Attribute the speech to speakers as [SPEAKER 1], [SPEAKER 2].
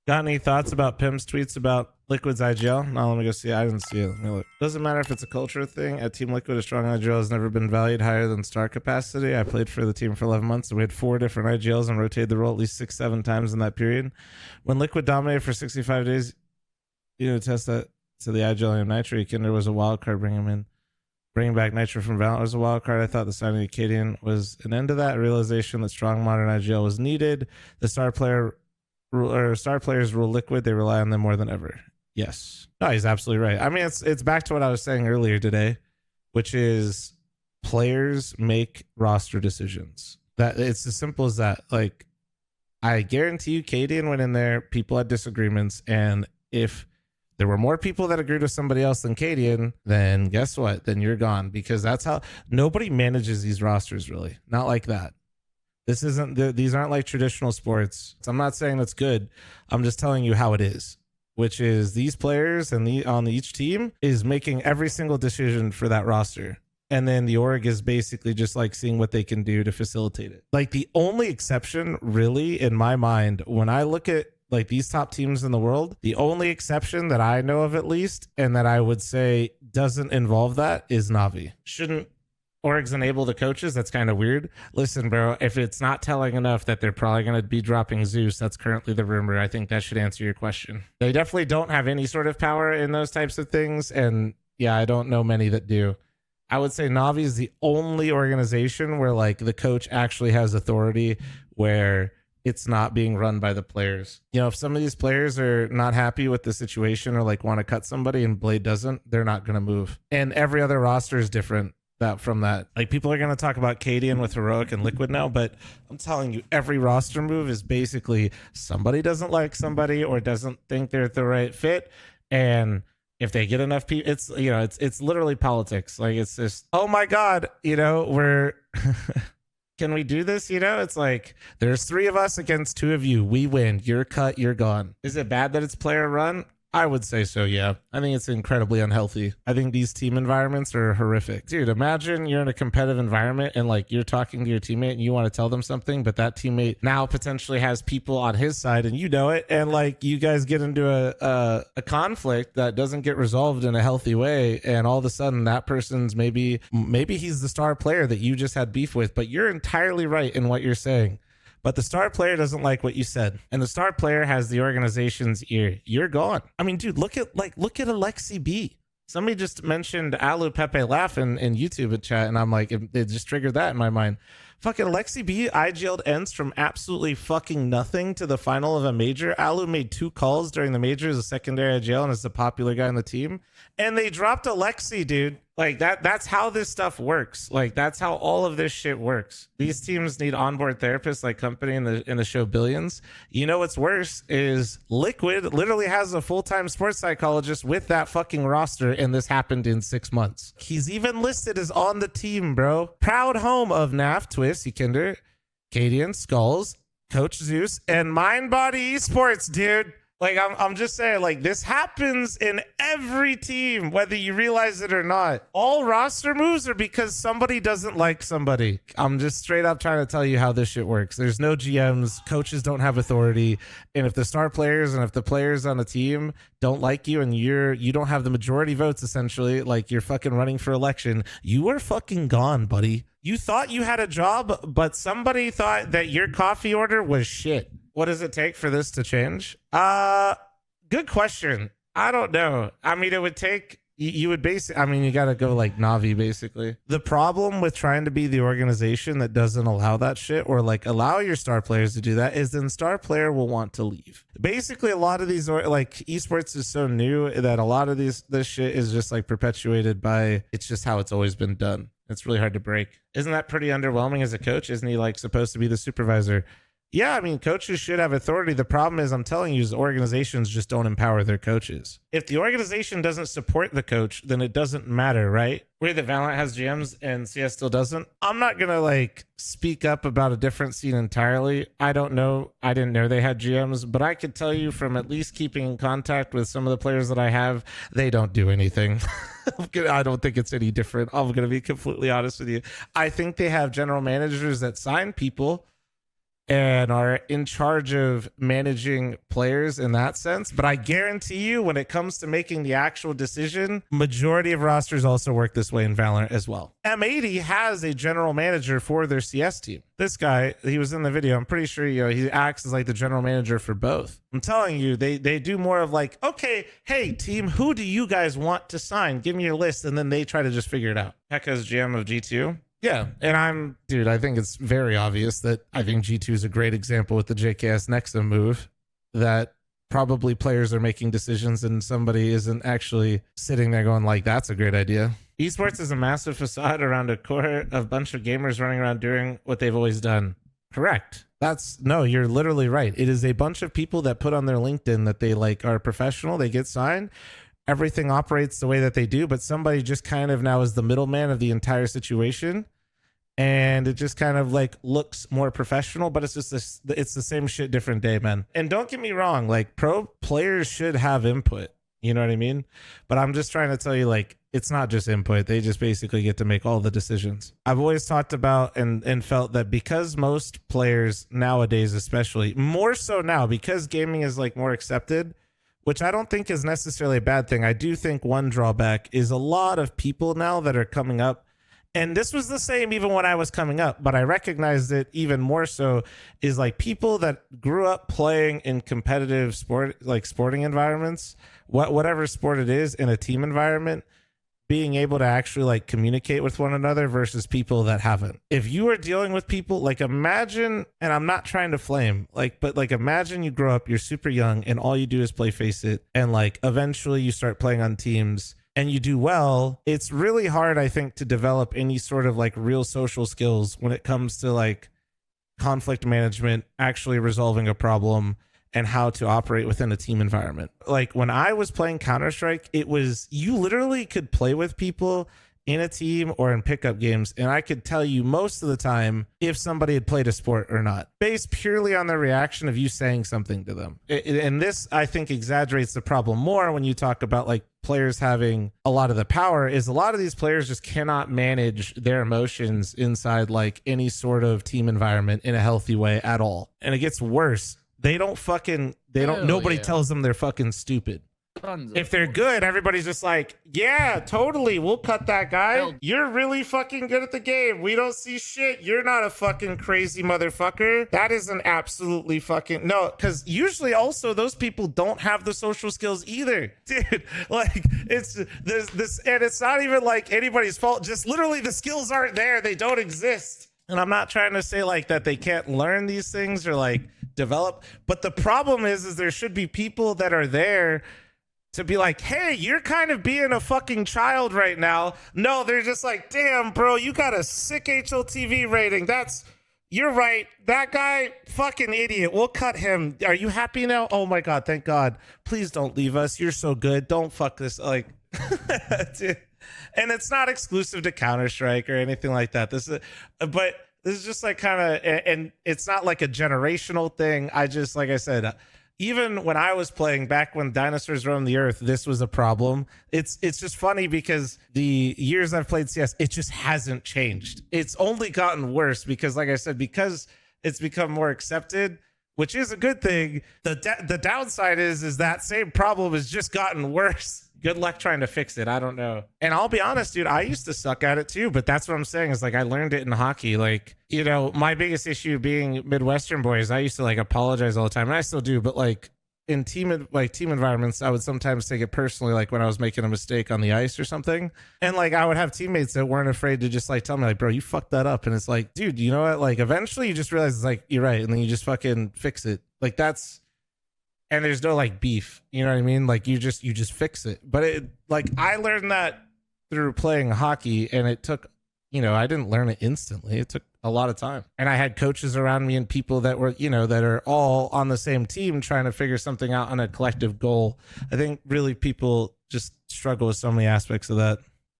[SPEAKER 1] Got any thoughts about Pim's tweets about Liquid's IGL? No, let me go see it. I didn't see it. Let me look. Doesn't matter if it's a culture thing. At Team Liquid, a strong IGL has never been valued higher than star capacity. I played for the team for 11 months, and we had 4 different IGLs and rotated the role at least 6-7 times in that period. When Liquid dominated for 65 days, you know, test that to the IGL and Nitro. Kinder was a wild card. Bring him in. Bringing back Nitro from Valorant was a wild card. I thought the signing of Cadian was an end to that. Realization that strong modern IGL was needed. The star players rule Liquid. They rely on them more than ever. Yes. No, he's absolutely right. I mean, it's back to what I was saying earlier today, which is players make roster decisions. That it's as simple as that. Like, I guarantee you, Cadian went in there. People had disagreements, and if there were more people that agreed with somebody else than Cadian, then guess what? Then you're gone, because that's how nobody manages these rosters, really. Not like that. This isn't, these aren't like traditional sports. I'm not saying that's good. I'm just telling you how it is, which is these players and on each team is making every single decision for that roster. And then the org is basically just like seeing what they can do to facilitate it. Like the only exception really in my mind, when I look at like these top teams in the world, the only exception that I know of at least, and that I would say doesn't involve that, is Navi. Shouldn't orgs enable the coaches? That's kind of weird. Listen, bro, if it's not telling enough that they're probably going to be dropping Zeus, that's currently the rumor. I think that should answer your question. They definitely don't have any sort of power in those types of things. And yeah, I don't know many that do. I would say Navi is the only organization where like the coach actually has authority, where it's not being run by the players. You know, if some of these players are not happy with the situation or like want to cut somebody and Blade doesn't, they're not going to move. And every other roster is different from that. Like, people are going to talk about Cadian with Heroic and Liquid now, but I'm telling you, every roster move is basically somebody doesn't like somebody or doesn't think they're the right fit. And if they get enough people, it's, you know, it's literally politics. Like, it's just, oh my God, you know, we're... Can we do this? You know, it's like there's 3 of us against 2 of you. We win. You're cut. You're gone. Is it bad that it's player run? I would say so, yeah. I think it's incredibly unhealthy. I think these team environments are horrific. Dude, imagine you're in a competitive environment and like you're talking to your teammate and you want to tell them something, but that teammate now potentially has people on his side and you know it. And like you guys get into a conflict that doesn't get resolved in a healthy way. And all of a sudden that person's maybe he's the star player that you just had beef with, but you're entirely right in what you're saying. But the star player doesn't like what you said, and the star player has the organization's ear. You're gone. I mean, dude, look at Alexi B. Somebody just mentioned Alu Pepe Laugh in YouTube chat, and I'm like, it just triggered that in my mind. Fucking Alexi B IGL'd ends from absolutely fucking nothing to the final of a major. Alu made 2 calls during the major as a secondary IGL and is the popular guy on the team. And they dropped Alexi, dude. Like that's how this stuff works. Like that's how all of this shit works. These teams need onboard therapists like Company in the show Billions. You know what's worse is Liquid literally has a full-time sports psychologist with that fucking roster, and this happened in 6 months. He's even listed as on the team, bro. Proud home of NAF, Twist, Ekinder, Cadian, Skulls, Coach Zeus, and Mind Body Esports, dude. Like, I'm just saying, like, this happens in every team, whether you realize it or not. All roster moves are because somebody doesn't like somebody. I'm just straight up trying to tell you how this shit works. There's no GMs. Coaches don't have authority. And if the star players and if the players on the team don't like you and you don't have the majority votes, essentially, like you're fucking running for election, you are fucking gone, buddy. You thought you had a job, but somebody thought that your coffee order was shit. What does it take for this to change? Good question. I don't know. I mean, it would take, you would basically, I mean, you got to go like Navi, basically. The problem with trying to be the organization that doesn't allow that shit or like allow your star players to do that is then star player will want to leave. Basically, a lot of these, like esports is so new that a lot of this shit is just like perpetuated by, it's just how it's always been done. It's really hard to break. Isn't that pretty underwhelming as a coach? Isn't he like supposed to be the supervisor? Yeah, I mean, coaches should have authority. The problem is, I'm telling you, is organizations just don't empower their coaches. If the organization doesn't support the coach, then it doesn't matter, right? Where the Valorant has GMs and CS still doesn't. I'm not going to like speak up about a different scene entirely. I don't know. I didn't know they had GMs, but I could tell you from at least keeping in contact with some of the players that I have, they don't do anything. I don't think it's any different. I'm going to be completely honest with you. I think they have general managers that sign people, and are in charge of managing players in that sense. But I guarantee you, when it comes to making the actual decision, majority of rosters also work this way in Valorant as well. M80 has a general manager for their CS team. This guy, he was in the video. I'm pretty sure, you know, he acts as like the general manager for both. I'm telling you, they do more of like, okay, hey team, who do you guys want to sign? Give me your list. And then they try to just figure it out. Heka's GM of G2. Yeah, and dude, I think it's very obvious that I think G2 is a great example with the JKS Nexa move, that probably players are making decisions and somebody isn't actually sitting there going like, that's a great idea. Esports is a massive facade around a core of a bunch of gamers running around doing what they've always done. Correct. No, you're literally right. It is a bunch of people that put on their LinkedIn that they like are professional, they get signed, everything operates the way that they do, but somebody just kind of now is the middleman of the entire situation, and it just kind of like looks more professional, but it's just this, it's the same shit, different day, man. And don't get me wrong, like pro players should have input, you know what I mean? But I'm just trying to tell you, like, it's not just input. They just basically get to make all the decisions. I've always talked about and felt that because most players nowadays, especially more so now, because gaming is like more accepted, which I don't think is necessarily a bad thing. I do think one drawback is a lot of people now that are coming up, and this was the same even when I was coming up, but I recognized it even more so, is like people that grew up playing in competitive sport, like sporting environments, whatever sport it is, in a team environment, being able to actually like communicate with one another versus people that haven't. If you are dealing with people, like imagine, and I'm not trying to flame, like, but like imagine you grow up, you're super young and all you do is play Face It, and like eventually you start playing on teams and you do well. It's really hard, I think, to develop any sort of like real social skills when it comes to like conflict management, actually resolving a problem, and how to operate within a team environment. Like when I was playing Counter-Strike, it was, you literally could play with people in a team or in pickup games, and I could tell you most of the time if somebody had played a sport or not, based purely on the reaction of you saying something to them. And this, I think, exaggerates the problem more when you talk about like players having a lot of the power, is a lot of these players just cannot manage their emotions inside like any sort of team environment in a healthy way at all. And it gets worse. Nobody tells them they're fucking stupid. If they're good, everybody's just like, yeah, totally, we'll cut that guy. You're really fucking good at the game. We don't see shit. You're not a fucking crazy motherfucker. That is an absolutely fucking no, because usually also those people don't have the social skills either, dude. Like it's this, and it's not even like anybody's fault. Just literally the skills aren't there. They don't exist. And I'm not trying to say like that they can't learn these things or like develop, but the problem is there should be people that are there to be like, hey, you're kind of being a fucking child right now. No, they're just like, damn, bro, you got a sick HLTV rating. You're right. That guy, fucking idiot. We'll cut him. Are you happy now? Oh my God, thank God. Please don't leave us. You're so good. Don't fuck this. Like, dude. And it's not exclusive to Counter-Strike or anything like that. But this is just like kind of, and it's not like a generational thing. I just, like I said, even when I was playing back when dinosaurs roamed the earth, this was a problem. It's just funny because the years I've played CS, it just hasn't changed. It's only gotten worse because, like I said, because it's become more accepted, which is a good thing. The downside is that same problem has just gotten worse. Good luck trying to fix it. I don't know. And I'll be honest, dude, I used to suck at it too, but that's what I'm saying is like I learned it in hockey. Like, you know, my biggest issue being Midwestern boys, I used to like apologize all the time, and I still do, but like in team environments, I would sometimes take it personally, like when I was making a mistake on the ice or something. And like I would have teammates that weren't afraid to just like tell me like, bro, you fucked that up. And it's like, dude, you know what? Like eventually you just realize it's like, you're right. And then you just fucking fix it. Like that's, and there's no like beef, you know what I mean? Like you just fix it. But it, like I learned that through playing hockey, and it took, you know, I didn't learn it instantly. It took a lot of time. And I had coaches around me and people that were, you know, that are all on the same team trying to figure something out on a collective goal. I think really people just struggle with so many aspects of that.